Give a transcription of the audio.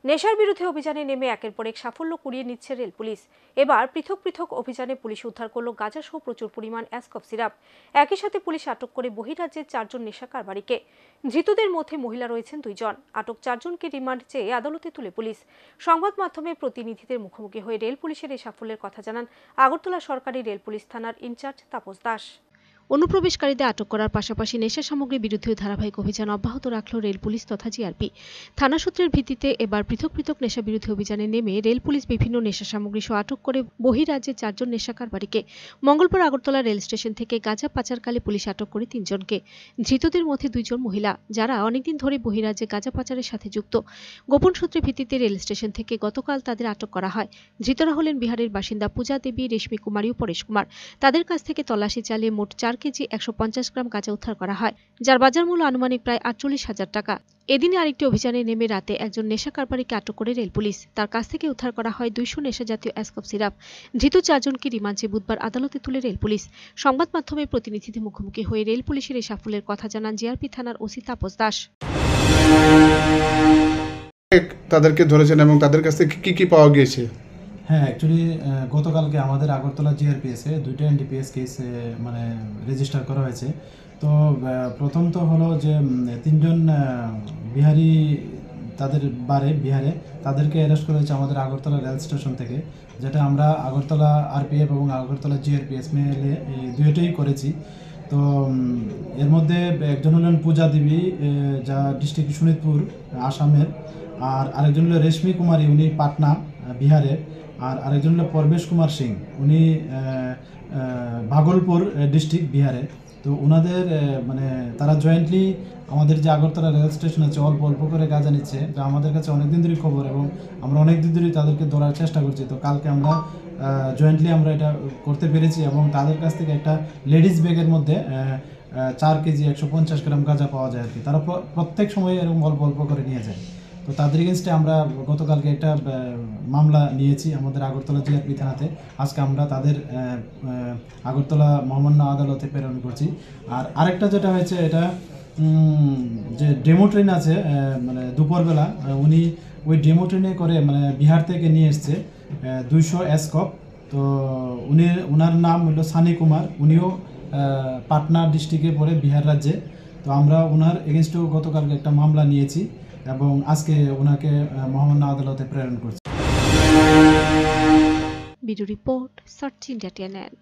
নেশার বিরুদ্ধে অভিযানে নেমে একের পর এক সাফল্য কুড়িয়ে নিচ্ছে রেল পুলিশ। এবার পৃথক পৃথক অভিযানে পুলিশ উদ্ধার করল গাঁজা সহ প্রচুর পরিমাণ অ্যাসকপ সিরাপ। একই সাথে পুলিশ আটক করে বহিরাজ্যের 4 জন নেশা কারবারিকে। ধৃতদের মধ্যে মহিলা রয়েছেন 2 জন। আটক 4 জনকে রিমান্ড চেয়ে আদালতে তুলে পুলিশ। সংবাদ মাধ্যমের প্রতিনিধিদের মুখোমুখি হয়ে রেল পুলিশের এই সাফল্যের কথা জানান আগরতলা সরকারি রেল পুলিশ থানার ইনচার্জ তাপস দাস। অনুপ্রবেশকারীদের আটক করার পাশাপাশি নেশা সামগ্রী বিরুদ্ধে ধারাবাহিক অভিযান অব্যাহত রাখল রেল পুলিশ তথা জিআরপি। থানা সূত্রের ভিত্তিতে এবার পৃথক পৃথক নেশা বিরোধী অভিযানে নেমে রেল পুলিশ বিভিন্ন নেশা সামগ্রী সহ আটক করে বহিরাজ্যের 4 জন নেশা কারবারিকে। মঙ্গলবার আগরতলা রেল স্টেশন থেকে গাঁজা পাচারকালে পুলিশ আটক করে 3 জনকে। ধৃতদের মধ্যে 2 জন মহিলা, যারা অনেকদিন ধরে বহিরাজ্যে গাঁজা পাচারের সাথে যুক্ত। গোপন সূত্রের ভিত্তিতে রেল স্টেশন থেকে গতকাল তাদের আটক করা হয়। ধৃতরা হলেন বিহারের বাসিন্দা পূজা দেবী, রেশমি কুমারী ও পরেশ কুমার। তাদের কাছ থেকে তল্লাশি চালিয়ে মোট 4 কেজি 150 গ্রাম গাঁজা উদ্ধার করা হয়, যার বাজার মূল্য আনুমানিক প্রায় 48,000 টাকা। এদিনে আরেকটি অভিযানে নেমে রাতে একজন নেশা কারবারিকে আটক করে রেল পুলিশ। তার কাছ থেকে উদ্ধার করা হয় 200 নেশা জাতীয় অ্যাসকপ সিরাপ। ধৃত 4 জনকে রিমান্ড চেয়ে বুধবার আদালতে তুলে রেল পুলিশ। সংবাদ মাধ্যমের প্রতিনিধিদের মুখোমুখি হয়ে রেল পুলিশের এই সাফল্যের কথা জানান জিআরপি থানার ওসি তাপস দাস। তাদেরকে ধরেছেন এবং তাদের কাছ থেকে কি পাওয়া গিয়েছে? হ্যাঁ, অ্যাকচুয়ালি গতকালকে আমাদের আগরতলা জিআরপিএসে 2টা এনডিপিএস কেস মানে রেজিস্টার করা হয়েছে। তো প্রথম তো হলো যে 3 জন বিহারি, তাদের বিহারে তাদেরকে অ্যারেস্ট করা হয়েছে আমাদের আগরতলা রেল স্টেশন থেকে, যেটা আমরা আগরতলা আরপিএফ এবং আগরতলা জিআরপিএস মিলে দুইটাই করেছি। তো এর মধ্যে একজন হলেন পূজা দেবী, যা ডিস্ট্রিক্ট শোনিতপুর আসামের, আর আরেকজন হলো রেশমি কুমারী, উনি পাটনা বিহারের, আর আরেকজন হলো পরবেশ কুমার সিং, উনি ভাগলপুর ডিস্ট্রিক্ট বিহারে। তো ওনাদের মানে তারা জয়েন্টলি আমাদের যে আগরতলা রেল স্টেশন আছে অল্প অল্প করে গাঁজা নিচ্ছে, যা আমাদের কাছে অনেকদিন ধরেই খবর এবং আমরা অনেকদিন ধরেই তাদেরকে ধরার চেষ্টা করছি। তো কালকে আমরা জয়েন্টলি আমরা এটা করতে পেরেছি এবং তাদের কাছ থেকে একটা লেডিস ব্যাগের মধ্যে 4 কেজি 150 গ্রাম গাঁজা পাওয়া যায় আর কি। তারা প্রত্যেক সময় এরকম অল্প অল্প করে নিয়ে যায়। তো তাদের এগেনস্টে আমরা গতকালকে একটা মামলা নিয়েছি আমাদের আগরতলা জিআরপি থানাতে। আজকে আমরা তাদের আগরতলা মহামান্য আদালতে প্রেরণ করছি। আর আরেকটা যেটা হয়েছে, এটা যে ডেমো ট্রেন আছে, মানে দুপুরবেলা উনি ওই ডেমো ট্রেনে করে মানে বিহার থেকে নিয়ে এসছে 200 অ্যাসকপ। তো ওনার নাম হলো সানি কুমার, উনিও পাটনা ডিস্ট্রিক্টে পড়ে বিহার রাজ্যে। তো আমরা ওনার এগেনস্টেও গতকালকে একটা মামলা নিয়েছি এবং আজকে ওনাকে মহামান্য আদালতে প্রেরণ করছি। Video report search India channel.